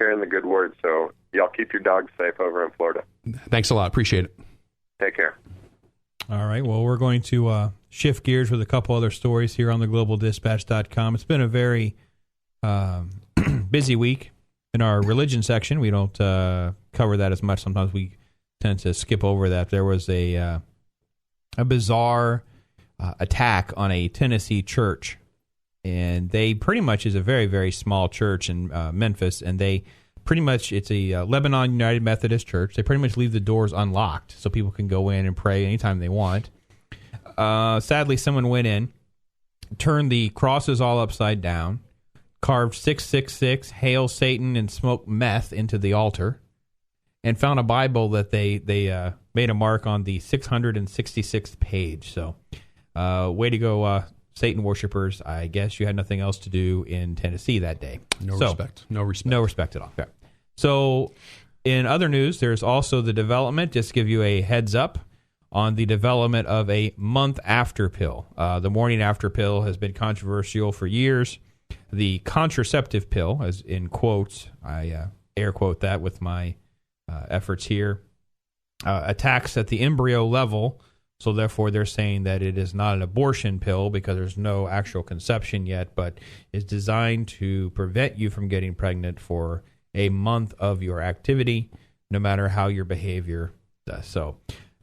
sharing the good word. So y'all keep your dogs safe over in Florida. Thanks a lot. Appreciate it. Take care. All right. Well, we're going to shift gears with a couple other stories here on the globaldispatch.com. It's been a very busy week in our religion section. We don't cover that as much. Sometimes we tend to skip over that. There was a bizarre attack on a Tennessee church, and they pretty much is a very, very small church in Memphis, and they pretty much, it's a Lebanon United Methodist Church. They pretty much leave the doors unlocked so people can go in and pray anytime they want. Sadly, someone went in, turned the crosses all upside down, carved 666, Hail Satan, and smoked meth into the altar, and found a Bible that they made a mark on the 666th page. So, way to go, Satan worshipers. I guess you had nothing else to do in Tennessee that day. No respect at all. Okay. So, in other news, there's also the development, just to give you a heads up, on the development of a month after pill. The morning after pill has been controversial for years. The contraceptive pill, as in quotes, I air quote that with my efforts here, attacks at the embryo level. So therefore, they're saying that it is not an abortion pill because there's no actual conception yet, but is designed to prevent you from getting pregnant for a month of your activity, no matter how your behavior does. So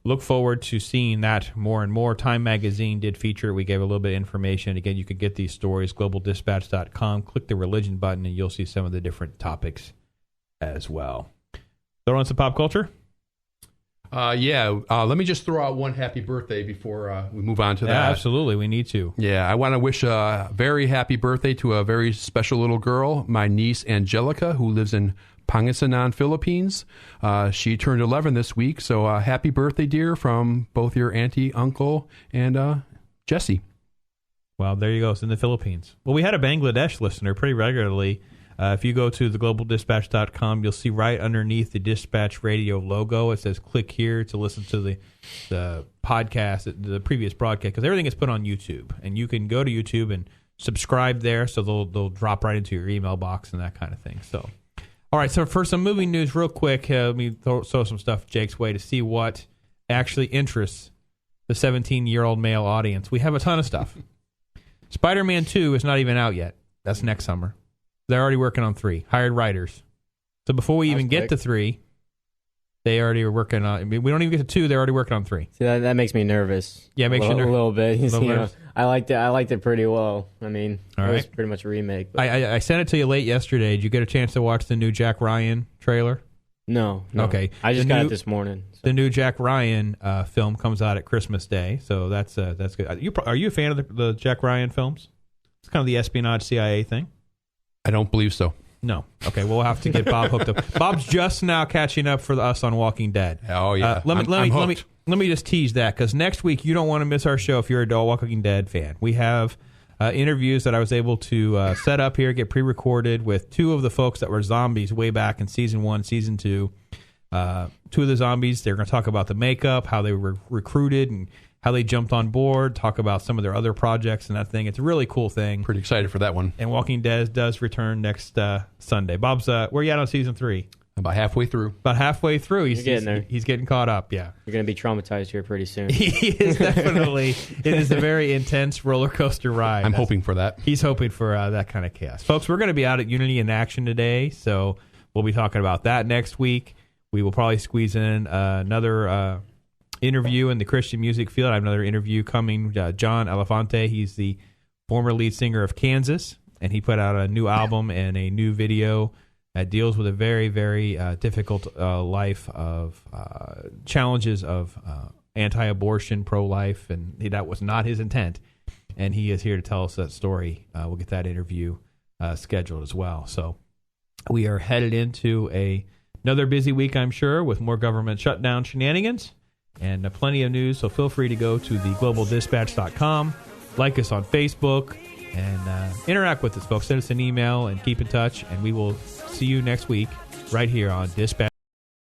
look forward to seeing that more and more. Time Magazine did feature it. We gave a little bit of information. Again, you could get these stories, globaldispatch.com. Click the religion button, and you'll see some of the different topics as well. Throw on some pop culture? Let me just throw out one happy birthday before we move on to that. Yeah, absolutely. We need to. Yeah, I want to wish a very happy birthday to a very special little girl, my niece Angelica, who lives in Pangasinan, Philippines. She turned 11 this week, so happy birthday, dear, from both your auntie, uncle, and Jesse. Well, there you go. It's in the Philippines. Well, we had a Bangladesh listener pretty regularly. If you go to theglobaldispatch.com, you'll see right underneath the Dispatch Radio logo, it says click here to listen to the podcast, the previous broadcast, because everything is put on YouTube. And you can go to YouTube and subscribe there, so they'll drop right into your email box and that kind of thing. So, all right, so for some movie news real quick, let me throw some stuff Jake's way to see what actually interests the 17-year-old male audience. We have a ton of stuff. Spider-Man 2 is not even out yet. That's next summer. They're already working on 3. Hired writers. So before we even get to 3, they already are working on... I mean, we don't even get to 2. They're already working on 3. See, that makes me nervous. Yeah, it makes you nervous. A little bit. Nervous. I liked it pretty well. I mean, it was pretty much a remake. But. I sent it to you late yesterday. Did you get a chance to watch the new Jack Ryan trailer? No. Okay. I just got it this morning. So. The new Jack Ryan film comes out at Christmas Day, so that's good. Are you a fan of the Jack Ryan films? It's kind of the espionage CIA thing. I don't believe so. No. Okay, we'll have to get Bob hooked up. Bob's just now catching up for us on Walking Dead. Oh, yeah. Let me just tease that, because next week you don't want to miss our show if you're a Walking Dead fan. We have interviews that I was able to set up here, get pre-recorded with 2 of the folks that were zombies way back in Season 1, Season 2. 2 of the zombies, they're going to talk about the makeup, how they were recruited, and how they jumped on board, talk about some of their other projects and that thing. It's a really cool thing. Pretty excited for that one. And Walking Dead does return next Sunday. Bob's, where are you at on Season 3? About halfway through. About halfway through. He's getting there. He's getting caught up, yeah. You're going to be traumatized here pretty soon. He is definitely. It is a very intense roller coaster ride. I'm hoping for that. He's hoping for that kind of chaos. Folks, we're going to be out at Unity in Action today, so we'll be talking about that next week. We will probably squeeze in another interview in the Christian music field. I have another interview coming. John Elefante, he's the former lead singer of Kansas, and he put out a new album and a new video that deals with a very, very difficult life of challenges of anti-abortion, pro-life, and that was not his intent. And he is here to tell us that story. We'll get that interview scheduled as well. So we are headed into another busy week, I'm sure, with more government shutdown shenanigans and plenty of news. So feel free to go to theglobaldispatch.com, like us on Facebook, and interact with us, folks. Send us an email and keep in touch, and we will see you next week right here on Dispatch.